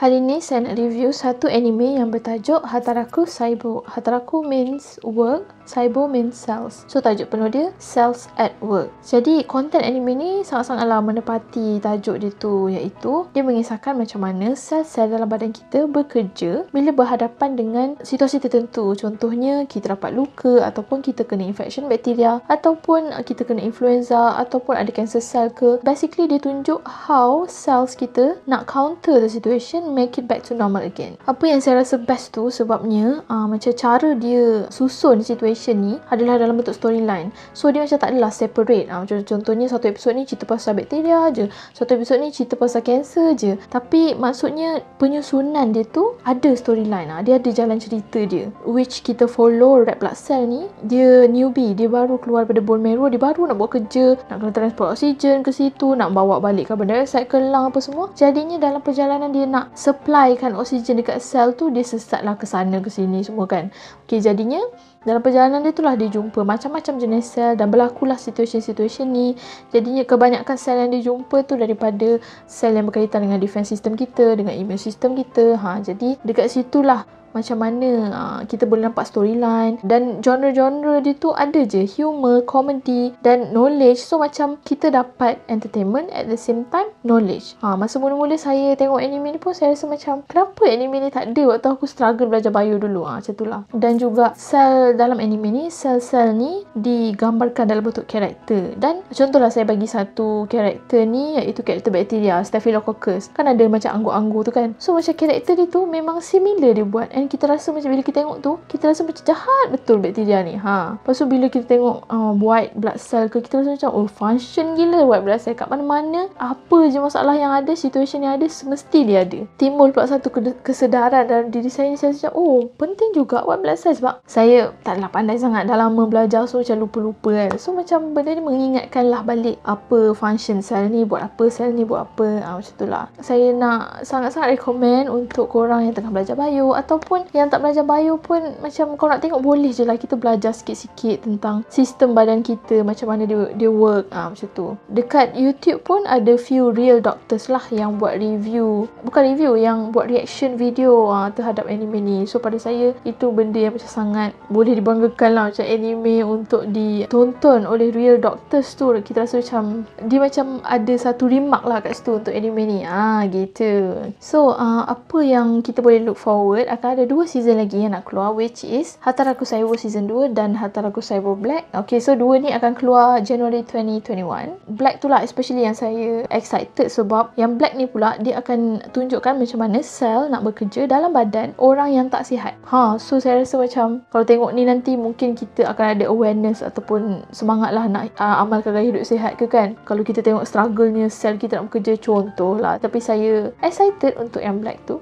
Hari ni saya nak review satu anime yang bertajuk Hataraku Saibo. Hataraku means work, Saibo means cells. So tajuk penuh dia Cells at Work. Jadi konten anime ni sangat-sangatlah menepati tajuk dia tu, iaitu dia mengisahkan macam mana sel-sel dalam badan kita bekerja bila berhadapan dengan situasi tertentu. Contohnya kita dapat luka, ataupun kita kena infection bakteria, ataupun kita kena influenza, ataupun ada cancer cell ke. Basically dia tunjuk how cells kita nak counter the situation, make it back to normal again. Apa yang saya rasa best tu sebabnya macam cara dia susun situation ni adalah dalam bentuk storyline. So dia macam tak adalah separate. Macam contohnya satu episod ni cerita pasal bakteria je, satu episod ni cerita pasal cancer je. Tapi maksudnya penyusunan dia tu ada storyline. Dia ada jalan cerita dia, which kita follow red blood cell ni. Dia newbie, dia baru keluar pada bone marrow, dia baru nak buat kerja, nak kena transport oksigen ke situ, nak bawa balik carbon dioxide ke lung apa semua. Jadinya dalam perjalanan dia nak supplykan oksigen dekat sel tu, dia sesatlah ke sana ke sini semua kan. Okey, jadinya dalam perjalanan dia itulah dia jumpa macam-macam jenis sel dan berlakulah situation ni. Jadinya kebanyakan sel yang dia jumpa tu daripada sel yang berkaitan dengan defense system kita, dengan immune system kita. Jadi dekat situlah macam mana kita boleh nampak storyline, dan genre-genre dia tu ada je humor, comedy dan knowledge. So macam kita dapat entertainment at the same time knowledge. Masa mula-mula saya tengok anime ni pun saya rasa macam kenapa anime ni tak ada waktu aku struggle belajar bio dulu. Macam tu lah. Dan juga sel dalam anime ni, sel-sel ni digambarkan dalam bentuk karakter. Dan contohlah saya bagi satu karakter ni, iaitu karakter bakteria Staphylococcus. Kan ada macam anggur-anggur tu kan. So macam karakter dia tu memang similar dia buat, and kita rasa macam bila kita tengok tu, kita rasa macam jahat betul bakteria ni. Lepas tu bila kita tengok white blood cell ke, kita rasa macam function gila white blood cell. Kat mana-mana apa je masalah yang ada, situation yang ada, semesti dia ada. Timbul pula satu kesedaran dalam diri saya ni. Saya macam penting juga white blood cell, sebab saya taklah pandai sangat, dah lama belajar, so macam lupa-lupa kan. So macam benda ni mengingatkanlah balik apa function sel ni, buat apa sel ni, buat apa. Macam tu lah. Saya nak sangat-sangat recommend untuk korang yang tengah belajar bio, ataupun yang tak belajar bio pun, macam kalau nak tengok boleh je lah kita belajar sikit-sikit tentang sistem badan kita, macam mana dia work. Macam tu. Dekat YouTube pun ada few real doctors lah yang buat review, bukan review, yang buat reaction video terhadap anime ni. So pada saya itu benda yang macam sangat boleh dibanggakan lah, macam anime untuk ditonton oleh real doctors tu. Kita rasa macam dia macam ada satu remark lah kat situ untuk anime ni. Gitu. So apa yang kita boleh look forward, akan ada 2 season lagi yang nak keluar, which is Hataraku Saibo season 2 dan Hataraku Saibo Black. Okay, so 2 ni akan keluar January 2021. Black tu lah especially yang saya excited, sebab yang Black ni pula dia akan tunjukkan macam mana sel nak bekerja dalam badan orang yang tak sihat. So saya rasa macam kalau tengok ni nanti mungkin kita akan ada awareness ataupun semangat lah nak amalkan gaya hidup sihat ke kan. Kalau kita tengok struggle-nya sel kita nak bekerja, contoh lah. Tapi saya excited untuk yang Black tu.